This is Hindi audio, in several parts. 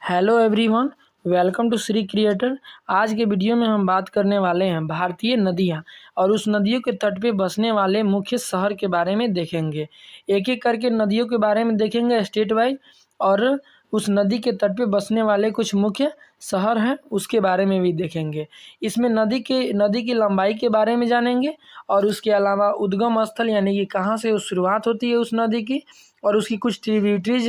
Hello everyone, welcome to Shri creator. आज के वीडियो में हम बात करने वाले हैं भारतीय नदियां और उस नदियों के तट पे बसने वाले मुख्य शहर के बारे में देखेंगे। एक एक करके नदियों के बारे में देखेंगे स्टेट वाइज, और उस नदी के तट पे बसने वाले कुछ मुख्य शहर हैं उसके बारे में भी देखेंगे। इसमें नदी की लंबाई के बारे में जानेंगे और उसके अलावा उद्गम स्थल यानी कि कहाँ से शुरुआत होती है उस नदी की, और उसकी कुछ ट्रिब्यूटरीज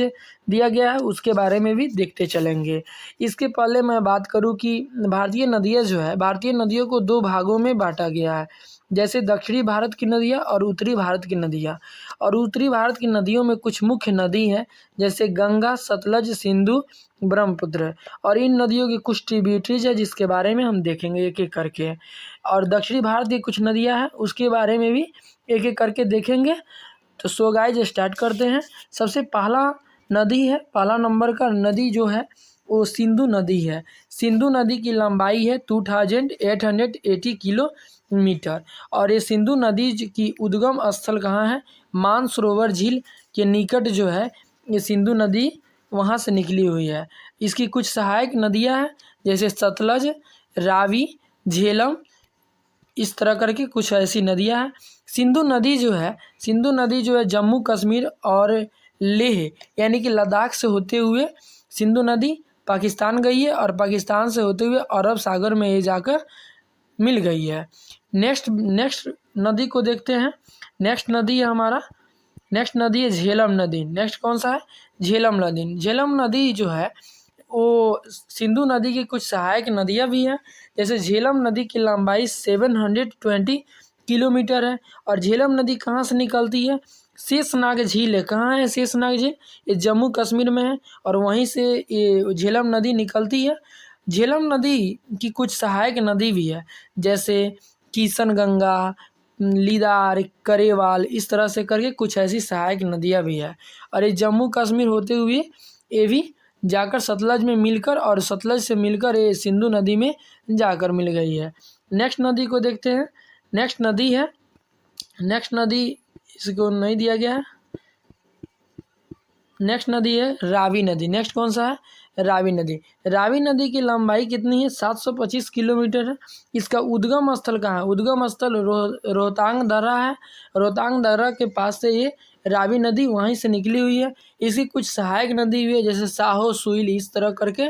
दिया गया है उसके बारे में भी देखते चलेंगे। इसके पहले मैं बात करूं कि भारतीय नदियों को दो भागों में बांटा गया है, जैसे दक्षिणी भारत की नदियां और उत्तरी भारत की नदियां। और उत्तरी भारत की नदियों में कुछ मुख्य नदी हैं जैसे गंगा, सतलज, सिंधु, ब्रह्मपुत्र, और इन नदियों की कुछ ट्रिब्यूटरीज है जिसके बारे में हम देखेंगे एक एक करके। और दक्षिणी भारत की कुछ नदियाँ हैं उसके बारे में भी एक एक करके देखेंगे। तो सो गाइज स्टार्ट करते हैं। सबसे पहला नंबर का नदी जो है वो सिंधु नदी है। सिंधु नदी की लंबाई है 2880 किलोमीटर, और ये सिंधु नदी की उद्गम स्थल कहाँ है? मानसरोवर झील के निकट जो है ये सिंधु नदी वहाँ से निकली हुई है। इसकी कुछ सहायक नदियाँ हैं जैसे सतलज, रावी, झेलम, इस तरह करके कुछ ऐसी नदियां हैं। सिंधु नदी जो है जम्मू कश्मीर और लेह यानी कि लद्दाख से होते हुए सिंधु नदी पाकिस्तान गई है, और पाकिस्तान से होते हुए अरब सागर में ये जाकर मिल गई है। नेक्स्ट नदी को देखते हैं। नेक्स्ट नदी है झेलम नदी। नेक्स्ट कौन सा है? झेलम नदी। झेलम नदी जो है वो सिंधु नदी की कुछ सहायक नदियां भी हैं, जैसे झेलम नदी की लंबाई 720 किलोमीटर है। और झेलम नदी कहाँ से निकलती है? शेषनाग झील है। कहाँ है शेषनाग झील? ये जम्मू कश्मीर में है, और वहीं से ये झेलम नदी निकलती है। झेलम नदी की कुछ सहायक नदी भी है जैसे किशन गंगा, लीदार, करेवाल, इस तरह से करके कुछ ऐसी सहायक नदियाँ भी है। और ये जम्मू कश्मीर होते हुए ये भी जाकर सतलज में मिलकर, और सतलज से मिलकर ये सिंधु नदी में जाकर मिल गई है। नेक्स्ट नदी को देखते हैं। नेक्स्ट नदी इसको नहीं दिया गया है। नेक्स्ट नदी है रावी नदी। नेक्स्ट कौन सा है? रावी नदी। रावी नदी की लंबाई कितनी है? 725 किलोमीटर है। इसका उद्गम स्थल कहाँ है? उद्गम स्थल रोहतांग दर्रा है। रोहतांग दर्रा के पास से ये रावी नदी वहीं से निकली हुई है। इसकी कुछ सहायक नदी भी है जैसे साहो, सुईल, इस तरह करके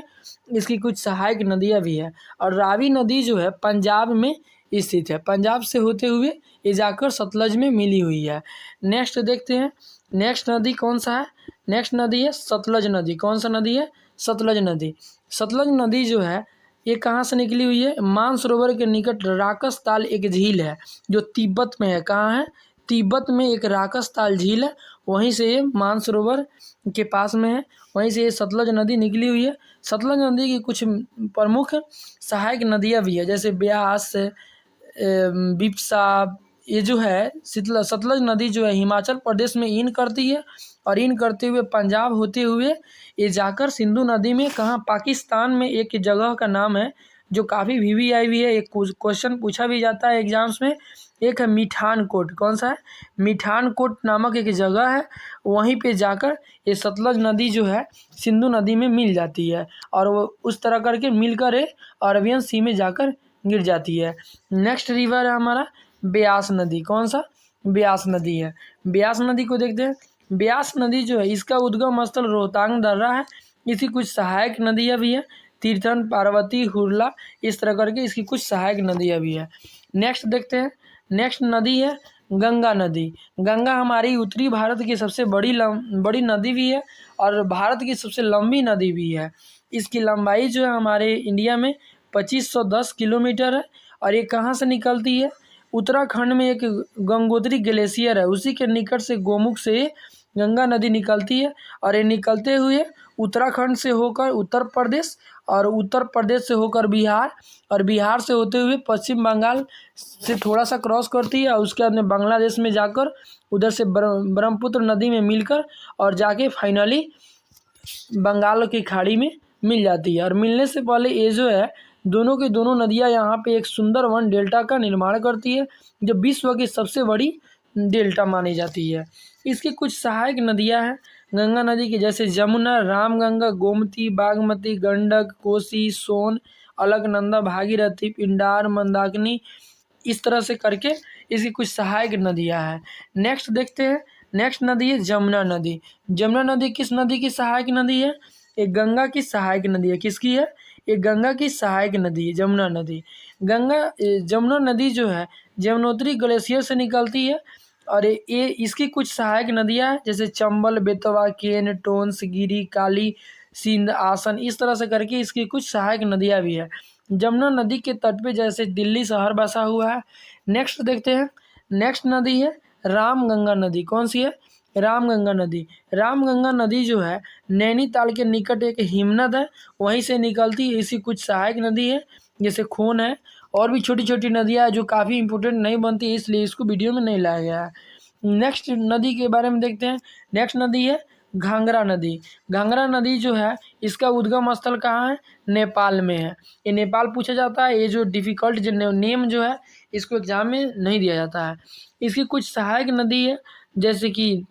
इसकी कुछ सहायक नदियाँ भी है। और रावी नदी जो है पंजाब में स्थित है। पंजाब से होते हुए ये जाकर सतलज में मिली हुई है। नेक्स्ट देखते हैं। नेक्स्ट नदी कौन सा है? नेक्स्ट नदी है सतलज नदी। कौन सा नदी है? सतलज नदी। सतलज नदी जो है ये कहाँ से निकली हुई है? मानसरोवर के निकट राकस ताल एक झील है जो तिब्बत में है। कहाँ है? तिब्बत में एक राकस ताल झील है, वहीं से ये मानसरोवर के पास में है, वहीं से ये सतलज नदी निकली हुई है। सतलज नदी की कुछ प्रमुख सहायक नदियाँ भी है जैसे ब्यास, बिपसा। ये जो है सतलज नदी जो है हिमाचल प्रदेश में इन करती है, और इन करते हुए पंजाब होते हुए ये जाकर सिंधु नदी में कहाँ? पाकिस्तान में एक जगह का नाम है जो काफ़ी वीवीआई भी है, एक क्वेश्चन पूछा भी जाता है एग्जाम्स में। एक है मिठानकोट। कौन सा है? मिठानकोट नामक एक जगह है, वहीं पे जाकर ये सतलज नदी जो है सिंधु नदी में मिल जाती है, और वो उस तरह करके मिलकर ये अरबियन सी में जाकर गिर जाती है। नेक्स्ट रिवर है हमारा ब्यास नदी। कौन सा? ब्यास नदी है। ब्यास नदी को देखते हैं। ब्यास नदी जो है इसका उद्गम स्थल रोहतांग दर्रा है। इसकी कुछ सहायक नदियाँ भी है, तीर्थन, पार्वती, हुरला, इस तरह करके इसकी कुछ सहायक नदियाँ भी है। नेक्स्ट देखते हैं। नेक्स्ट नदी है गंगा नदी। गंगा हमारी उत्तरी भारत की सबसे बड़ी नदी भी है, और भारत की सबसे लंबी नदी भी है। इसकी लंबाई जो है हमारे इंडिया में 2510 किलोमीटर है, और ये कहाँ से निकलती है? उत्तराखंड में एक गंगोत्री ग्लेशियर है, उसी के निकट से गोमुख से गंगा नदी निकलती है, और ये निकलते हुए उत्तराखंड से होकर उत्तर प्रदेश, और उत्तर प्रदेश से होकर बिहार, और बिहार से होते हुए पश्चिम बंगाल से थोड़ा सा क्रॉस करती है, और उसके बाद में बांग्लादेश में जाकर उधर से ब्रह्मपुत्र नदी में मिलकर और जाके फाइनली बंगाल की खाड़ी में मिल जाती है। और मिलने से पहले ये जो है दोनों की दोनों नदियाँ यहाँ पे एक सुंदर वन डेल्टा का निर्माण करती है, जो विश्व की सबसे बड़ी डेल्टा मानी जाती है। इसकी कुछ सहायक नदियाँ हैं गंगा नदी की, जैसे जमुना, रामगंगा, गोमती, बागमती, गंडक, कोसी, सोन, अलकनंदा, भागीरथी, पिंडार, मंदाकिनी, इस तरह से करके इसकी कुछ सहायक नदियां हैं। नेक्स्ट देखते हैं, नेक्स्ट नदी है जमुना नदी। जमुना नदी किस नदी की सहायक नदी है? एक गंगा की सहायक नदी है। किसकी है? एक गंगा की सहायक नदी है जमुना नदी। जमुना नदी जो है यमुनोत्री ग्लेशियर से निकलती है और ये इसकी कुछ सहायक नदियां हैं, जैसे चंबल, बेतवा, केन, टोंस, गिरी, काली, सिंध, आसन, इस तरह से करके इसकी कुछ सहायक नदियां भी है। जमुना नदी के तट पे जैसे दिल्ली शहर बसा हुआ है। नेक्स्ट देखते हैं, नेक्स्ट नदी है रामगंगा नदी। कौन सी है? रामगंगा नदी। रामगंगा नदी जो है नैनीताल के निकट एक हिमनद है, वहीं से निकलती है। इसी कुछ सहायक नदी है, जैसे खोन है, और भी छोटी छोटी नदियाँ हैं जो काफ़ी इंपॉर्टेंट नहीं बनती, इसलिए इसको वीडियो में नहीं लाया गया है। नेक्स्ट नदी के बारे में देखते हैं। नेक्स्ट नदी है घाघरा नदी। घाघरा नदी जो है इसका उद्गम स्थल कहाँ है? नेपाल में है। ये नेपाल पूछा जाता है। ये जो डिफ़िकल्ट जो नेम जो है इसको एग्जाम में नहीं दिया जाता है। इसकी कुछ सहायक नदी है, जैसे कि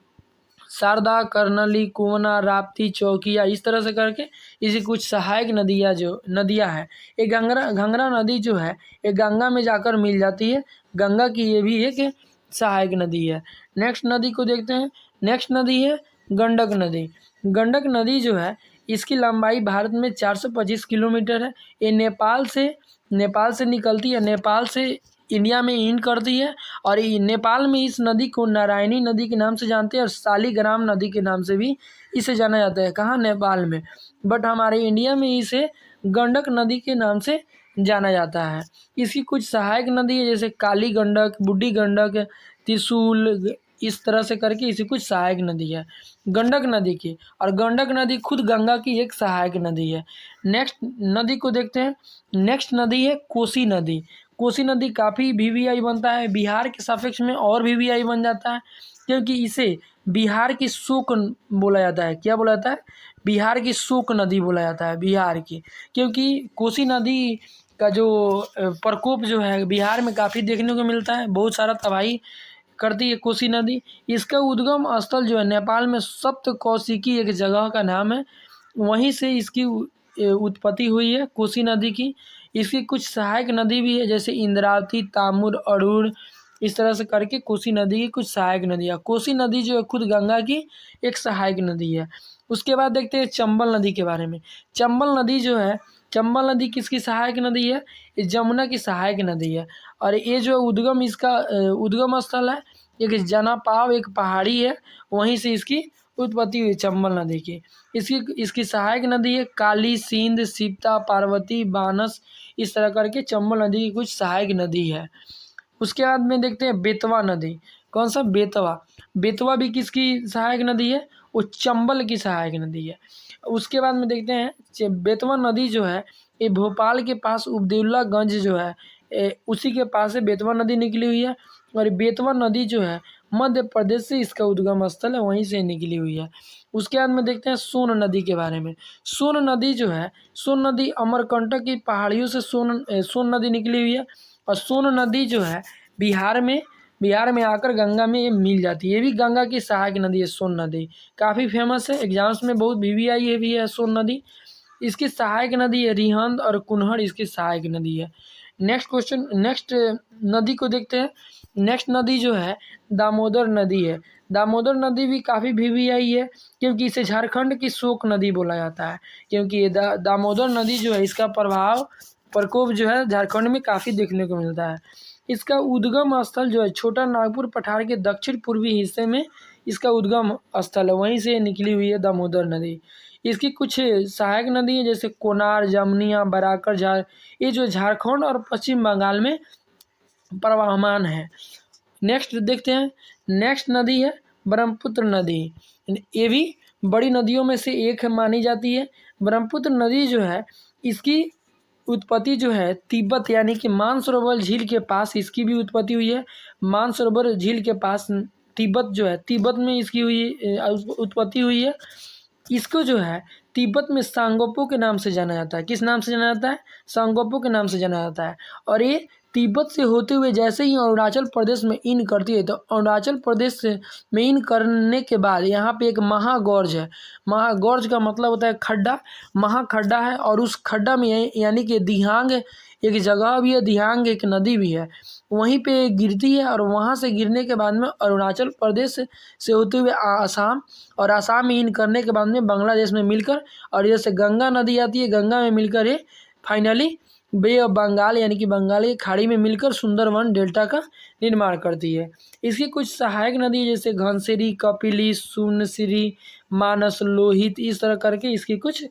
शारदा, कर्नली, कोना, राप्ती, चौकिया, इस तरह से करके इसी कुछ सहायक नदियाँ हैं। ये घंघरा नदी जो है ये गंगा में जाकर मिल जाती है। गंगा की ये भी एक सहायक नदी है। नेक्स्ट नदी को देखते हैं। नेक्स्ट नदी है गंडक नदी। गंडक नदी जो है इसकी लंबाई भारत में 425 किलोमीटर है। ये नेपाल से निकलती है, नेपाल से इंडिया में इन करती है, और नेपाल में इस नदी को नारायणी नदी के नाम से जानते हैं और शालिग्राम नदी के नाम से भी इसे जाना जाता है। कहाँ? नेपाल में। बट हमारे इंडिया में इसे गंडक नदी के नाम से जाना जाता है। इसकी कुछ सहायक नदी है, जैसे काली गंडक, बूढ़ी गंडक, त्रिशूल, इस तरह से करके इसी कुछ सहायक नदी है गंडक नदी की। और गंडक नदी खुद गंगा की एक सहायक नदी है। नेक्स्ट नदी को देखते हैं। नेक्स्ट नदी है कोसी नदी। कोसी नदी काफ़ी वीवीआई बनता है, बिहार के सापेक्ष में और वीवीआई बन जाता है, क्योंकि इसे बिहार की शोक बोला जाता है। क्या बोला जाता है? बिहार की शोक नदी बोला जाता है, बिहार की, क्योंकि कोसी नदी का जो प्रकोप जो है बिहार में काफ़ी देखने को मिलता है, बहुत सारा तबाही करती है कोसी नदी। इसका उद्गम स्थल जो है नेपाल में सप्तकोशिकी एक जगह का नाम है, वहीं से इसकी उत्पत्ति हुई है कोसी नदी की। इसकी कुछ सहायक नदी भी है, जैसे इंद्रावती, तामुर, अरूण, इस तरह से करके कोसी नदी की कुछ सहायक नदियाँ। कोसी नदी जो है खुद गंगा की एक सहायक नदी है। उसके बाद देखते हैं चंबल नदी के बारे में। चंबल नदी जो है, चंबल नदी किसकी सहायक नदी है? ये जमुना की सहायक नदी है। और ये जो इसका उद्गम स्थल है एक जनापाव, एक पहाड़ी है, वहीं से इसकी उत्पत्ति हुई चंबल नदी की। इसकी सहायक नदी है काली, सिंध, सिप्ता, पार्वती, बानस, इस तरह करके चंबल नदी की कुछ सहायक नदी है। उसके बाद में देखते हैं बेतवा नदी। कौन सा? बेतवा। बेतवा भी किसकी सहायक नदी है? वो चंबल की सहायक नदी है। उसके बाद में देखते हैं बेतवा नदी जो है ये भोपाल के पास उबदुल्लागंज जो है उसी के पास से बेतवा नदी निकली हुई है। और बेतवा नदी जो है मध्य प्रदेश से इसका उद्गम स्थल है, वहीं से निकली हुई है। उसके बाद में देखते हैं सोन नदी के बारे में। सोन नदी जो है, सोन नदी अमरकंटक की पहाड़ियों से सोन नदी निकली हुई है। और सोन नदी जो है बिहार में आकर गंगा में ये मिल जाती है। ये भी गंगा की सहायक नदी है सोन नदी, काफ़ी फेमस है, एग्जाम्स में बहुत वीवीआई ये भी है सोन नदी। इसकी सहायक नदी है रिहंद और कुन्हड़, इसकी सहायक नदी है। नेक्स्ट नदी को देखते हैं। नेक्स्ट नदी जो है दामोदर नदी है। दामोदर नदी भी काफ़ी वीवीआई है, क्योंकि इसे झारखंड की शोक नदी बोला जाता है, क्योंकि ये दामोदर नदी जो है इसका प्रकोप जो है झारखंड में काफ़ी देखने को मिलता है। इसका उद्गम स्थल जो है छोटा नागपुर पठार के दक्षिण पूर्वी हिस्से में इसका उद्गम स्थल है, वहीं से निकली हुई है दामोदर नदी। इसकी कुछ सहायक नदी है, जैसे कोनार, जमनिया, बराकर, ये जो झारखंड और पश्चिम बंगाल में प्रवाहमान है। नेक्स्ट देखते हैं। नेक्स्ट नदी है ब्रह्मपुत्र नदी। ये भी बड़ी नदियों में से एक मानी जाती है। ब्रह्मपुत्र नदी जो है इसकी उत्पत्ति जो है तिब्बत यानी कि मानसरोवर झील के पास इसकी भी उत्पत्ति हुई है। मानसरोवर झील के पास तिब्बत जो है, तिब्बत में इसकी उत्पत्ति हुई है। इसको जो है तिब्बत में सांगोपो के नाम से जाना जाता है। किस नाम से जाना जाता है? सांगोपो के नाम से जाना जाता है। और ये तिब्बत से होते हुए जैसे ही अरुणाचल प्रदेश में इन करती है, तो अरुणाचल प्रदेश में इन करने के बाद यहाँ पे एक महागौर्ज है। महागौर्ज का मतलब होता है खड्डा, महाखड्डा है। और उस खड्डा में यानी कि दिहांग एक जगह भी है, दिहांग एक नदी भी है, वहीं पे गिरती है। और वहाँ से गिरने के बाद में अरुणाचल प्रदेश से होते हुए आसाम, और आसाम में इन करने के बाद में बांग्लादेश में मिलकर, और इधर से गंगा नदी आती है, गंगा में मिलकर ये फाइनली बे ऑफ बंगाल यानी कि बंगाल की खाड़ी में मिलकर सुंदरवन डेल्टा का निर्माण करती है। इसकी कुछ सहायक नदी जैसे घनश्री, कपिली, सुनश्री, मानस, लोहित, इस तरह करके इसकी कुछ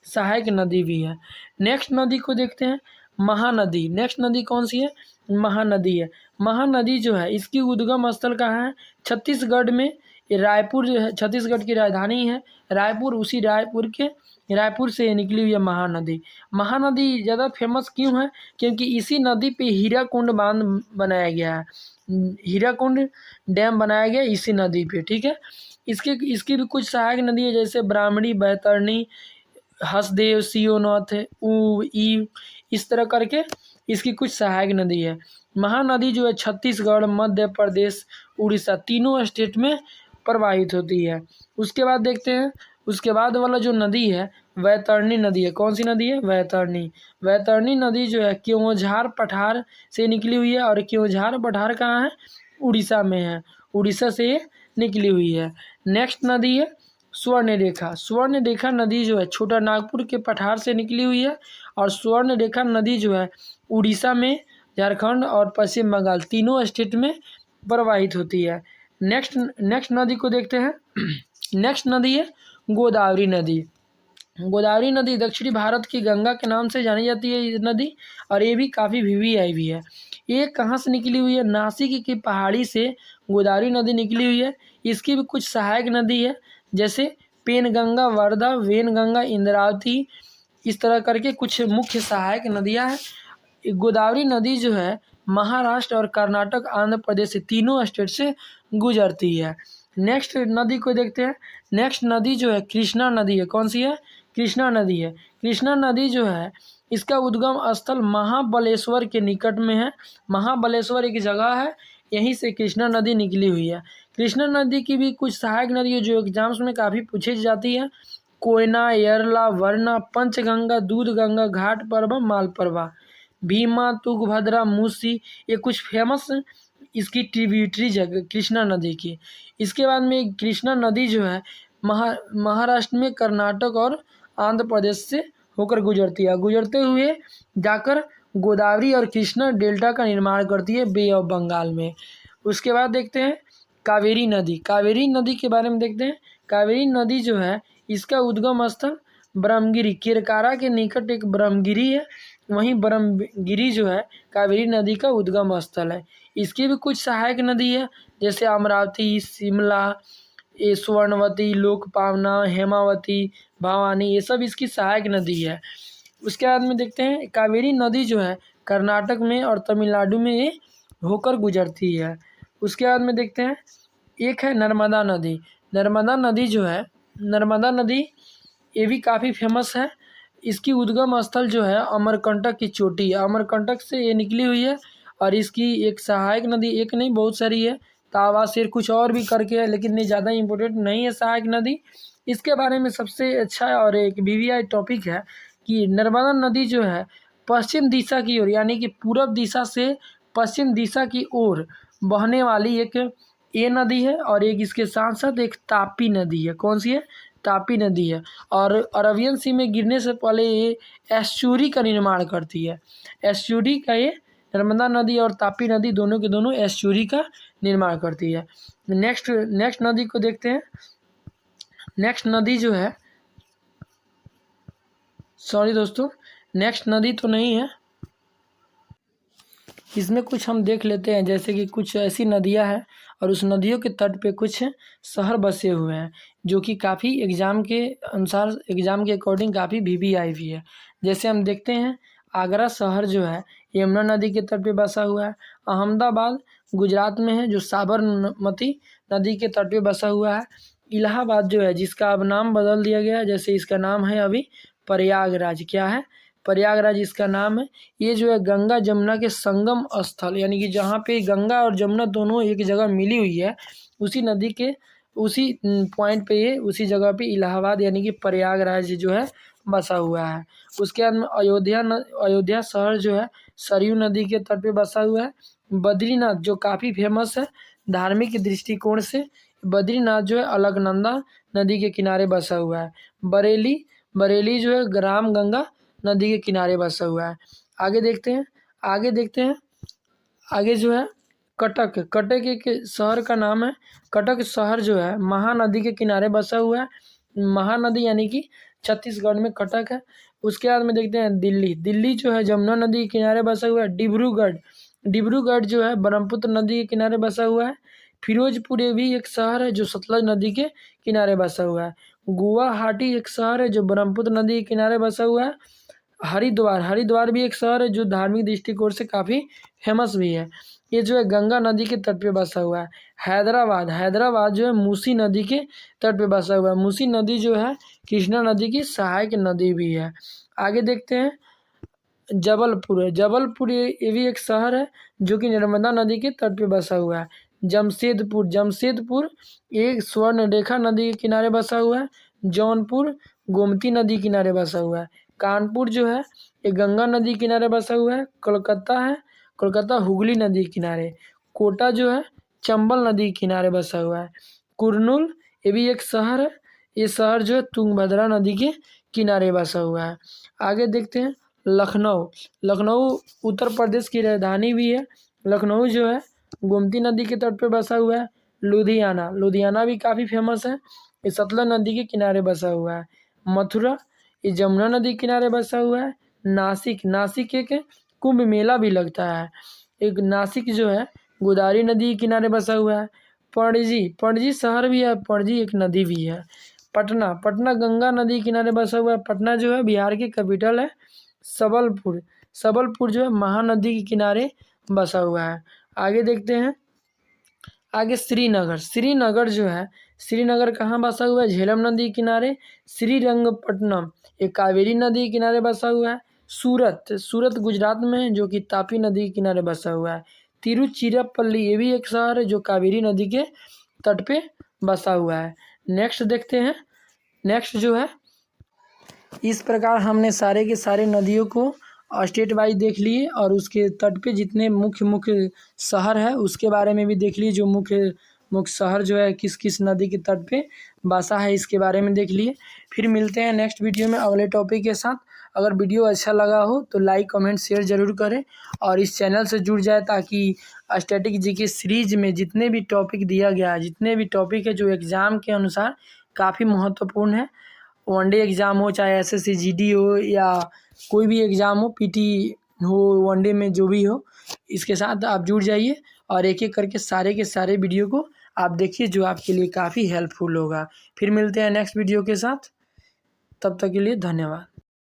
सहायक नदी भी है। नेक्स्ट नदी को देखते हैं, महानदी। नेक्स्ट नदी कौन सी है? महानदी है। महानदी जो है इसकी उद्गम स्थल कहाँ है? छत्तीसगढ़ में। ये रायपुर जो है छत्तीसगढ़ की राजधानी है रायपुर, उसी रायपुर से निकली हुई है महानदी। महानदी ज़्यादा फेमस क्यों है? क्योंकि इसी नदी पे हीराकुंड बांध बनाया गया है, हीराकुंड डैम बनाया गया इसी नदी पे, ठीक है। इसकी भी कुछ सहायक नदी है जैसे ब्राह्मणी, बैतरणी, हसदेव, सियोनाथ, ईव, इस तरह करके इसकी कुछ सहायक नदी है। महानदी जो है छत्तीसगढ़, मध्य प्रदेश, उड़ीसा तीनों स्टेट में प्रवाहित होती है। उसके बाद देखते हैं, उसके बाद वाला जो नदी है वैतरणी नदी है। कौन सी नदी है? वैतरणी। वैतरणी नदी जो है केओंझार पठार से निकली हुई है, और केओंझार पठार कहाँ है? उड़ीसा में है, उड़ीसा से ये निकली हुई है। नेक्स्ट नदी है स्वर्णरेखा। स्वर्णरेखा नदी जो है छोटा नागपुर के पठार से निकली हुई है, और स्वर्णरेखा नदी जो है उड़ीसा में, झारखंड और पश्चिम बंगाल तीनों स्टेट में प्रवाहित होती है। नेक्स्ट नदी को देखते हैं। नेक्स्ट नदी है गोदावरी नदी। गोदावरी नदी दक्षिणी भारत की गंगा के नाम से जानी जाती है ये नदी, और ये भी काफ़ी वीवीआई भी है। ये कहाँ से निकली हुई है? नासिक की पहाड़ी से गोदावरी नदी निकली हुई है। इसकी भी कुछ सहायक नदी है जैसे पेनगंगा, वर्धा, वेनगंगा, इंद्रावती, इस तरह करके कुछ मुख्य सहायक नदियाँ हैं। गोदावरी नदी जो है महाराष्ट्र और कर्नाटक, आंध्र प्रदेश से तीनों स्टेट से गुजरती है। नेक्स्ट नदी को देखते हैं। नेक्स्ट नदी जो है कृष्णा नदी है। कौन सी है? कृष्णा नदी है। कृष्णा नदी जो है इसका उद्गम स्थल महाबलेश्वर के निकट में है। महाबलेश्वर एक जगह है, यहीं से कृष्णा नदी निकली हुई है। कृष्णा नदी की भी कुछ सहायक नदी है जो एग्जाम्स में काफ़ी पूछी जाती है। कोयना, येरला, वरना, पंचगंगा, दूधगंगा, घाटप्रभा, मालप्रभा, भीमा, तुंगभद्रा, मूसी, ये कुछ फेमस इसकी ट्रिब्यूटरी जगह कृष्णा नदी की। इसके बाद में कृष्णा नदी जो है महाराष्ट्र में कर्नाटक और आंध्र प्रदेश से होकर गुजरती है। गुजरते हुए जाकर गोदावरी और कृष्णा डेल्टा का निर्माण करती है बे ऑफ बंगाल में। उसके बाद देखते हैं कावेरी नदी। कावेरी नदी के बारे में देखते हैं। कावेरी नदी जो है इसका उद्गम स्थल ब्रह्मगिरी, केरकारा के निकट एक ब्रह्मगिरी है, वहीं ब्रह्मगिरी जो है कावेरी नदी का उद्गम स्थल है। इसकी भी कुछ सहायक नदी है जैसे अमरावती, शिमला, ये स्वर्णवती, लोकपावना, हेमावती, भवानी, ये सब इसकी सहायक नदी है। उसके बाद में देखते हैं कावेरी नदी जो है कर्नाटक में और तमिलनाडु में ये होकर गुजरती है। उसके बाद में देखते हैं एक है नर्मदा नदी। नर्मदा नदी जो है, नर्मदा नदी ये भी काफ़ी फेमस है। इसकी उद्गम स्थल जो है अमरकंटक की चोटी है, अमरकंटक से ये निकली हुई है। और इसकी एक सहायक नदी, एक नहीं बहुत सारी है, तावा, सिर, कुछ और भी करके है, लेकिन ये ज़्यादा इम्पोर्टेंट नहीं है सहायक नदी। इसके बारे में सबसे अच्छा और एक वीवीआई टॉपिक है कि नर्मदा नदी जो है पश्चिम दिशा की ओर यानी कि पूरब दिशा से पश्चिम दिशा की ओर बहने वाली एक ये नदी है, और एक इसके साथ साथ एक तापी नदी है। कौन सी है? तापी नदी है। और अरबियन सी में गिरने से पहले ये एस्चुरी का निर्माण करती है। एस्चुरी का ये नर्मदा नदी और तापी नदी दोनों के दोनों एस्चुरी का निर्माण करती है। नेक्स्ट नदी को देखते हैं। नेक्स्ट नदी जो है, सॉरी दोस्तों, नेक्स्ट नदी तो नहीं है, इसमें कुछ हम देख लेते हैं जैसे कि कुछ ऐसी नदियां हैं और उस नदियों के तट पे कुछ शहर बसे हुए हैं जो कि काफ़ी एग्ज़ाम के अनुसार, एग्ज़ाम के अकॉर्डिंग काफ़ी वीवीआई भी है। जैसे हम देखते हैं आगरा शहर जो है यमुना नदी के तट पे बसा हुआ है। अहमदाबाद गुजरात में है जो साबरमती नदी के तट पे बसा हुआ है। इलाहाबाद जो है जिसका अब नाम बदल दिया गया है, जैसे इसका नाम है अभी प्रयागराज। क्या है? प्रयागराज इसका नाम है। ये जो है गंगा जमुना के संगम स्थल, यानी कि जहाँ पे गंगा और जमुना दोनों एक जगह मिली हुई है, उसी नदी के उसी पॉइंट पे ये उसी जगह पे इलाहाबाद यानी कि प्रयागराज जो है बसा हुआ है। उसके बाद में अयोध्या शहर जो है सरयू नदी के तट पे बसा हुआ है। बद्रीनाथ जो काफ़ी फेमस है धार्मिक दृष्टिकोण से, बद्रीनाथ जो है अलकनंदा नदी के किनारे बसा हुआ है। बरेली जो है रामगंगा नदी के किनारे बसा हुआ है। आगे देखते हैं आगे जो है कटक एक शहर का नाम है। कटक शहर जो है महानदी के किनारे बसा हुआ है। महानदी यानी कि छत्तीसगढ़ में कटक है। उसके बाद में देखते हैं दिल्ली जो है जमुना नदी के किनारे बसा हुआ है। डिब्रूगढ़ जो है ब्रह्मपुत्र नदी के किनारे बसा हुआ है। फिरोजपुर ये भी एक शहर है जो सतलज नदी के किनारे बसा हुआ है। गुवाहाटी एक शहर है जो ब्रह्मपुत्र नदी के किनारे बसा हुआ है। हरिद्वार भी एक शहर है जो धार्मिक दृष्टिकोण से काफ़ी फेमस भी है। ये जो है गंगा नदी के तट पे बसा हुआ है। हैदराबाद जो है मूसी नदी के तट पे बसा हुआ है। मूसी नदी जो है कृष्णा नदी की सहायक नदी भी है। आगे देखते हैं जबलपुर ये भी एक शहर है जो कि नर्मदा नदी के तट पे बसा हुआ है। जमशेदपुर एक स्वर्ण रेखा नदी के किनारे बसा हुआ है। जौनपुर गोमती नदी किनारे बसा हुआ है। कानपुर जो है ये गंगा नदी किनारे बसा हुआ है। कोलकाता हुगली नदी किनारे। कोटा जो है चंबल नदी किनारे बसा हुआ है। कुरनूल ये भी एक शहर है। ये शहर जो है तुंगभद्रा नदी के किनारे बसा हुआ है। आगे देखते हैं लखनऊ उत्तर प्रदेश की राजधानी भी है। लखनऊ जो है गोमती नदी के तट पे बसा हुआ है। लुधियाना भी काफ़ी फेमस है। ये सतलज नदी के किनारे बसा हुआ है। मथुरा ये जमुना नदी के किनारे बसा हुआ है। नासिक एक कुंभ मेला भी लगता है। एक नासिक जो है गोदावरी नदी के किनारे बसा हुआ है। पणजी शहर भी है। पणजी एक नदी भी है। पटना गंगा नदी के किनारे बसा हुआ है। पटना जो है बिहार की कैपिटल है। सबलपुर जो है महानदी के किनारे बसा हुआ है। आगे देखते हैं आगे श्रीनगर जो है श्रीनगर कहाँ बसा हुआ है? झेलम नदी के किनारे। श्रीरंगपट्टनम एक कावेरी नदी के किनारे बसा हुआ है। सूरत गुजरात में है जो कि तापी नदी के किनारे बसा हुआ है। तिरुचिरापल्ली ये भी एक शहर है जो कावेरी नदी के तट पे बसा हुआ है। नेक्स्ट देखते हैं। नेक्स्ट जो है इस प्रकार हमने सारे के सारे नदियों को स्टेट वाइज देख लिए और उसके तट पे जितने मुख्य शहर है उसके बारे में भी देख लिए। जो मुख्य शहर जो है किस किस नदी के तट पे बसा है इसके बारे में देख लिए। फिर मिलते हैं नेक्स्ट वीडियो में अगले टॉपिक के साथ। अगर वीडियो अच्छा लगा हो तो लाइक कमेंट शेयर ज़रूर करें और इस चैनल से जुड़ जाए ताकि स्टैटिक जीके सीरीज में जितने भी टॉपिक दिया गया है, जितने भी टॉपिक है जो एग्ज़ाम के अनुसार काफ़ी महत्वपूर्ण है, वनडे एग्ज़ाम हो चाहे एसएससी जीडी हो या कोई भी एग्ज़ाम हो, पीटी हो, वनडे में जो भी हो, इसके साथ आप जुड़ जाइए और एक एक करके सारे के सारे वीडियो को आप देखिए जो आपके लिए काफ़ी हेल्पफुल होगा। फिर मिलते हैं नेक्स्ट वीडियो के साथ, तब तक के लिए धन्यवाद।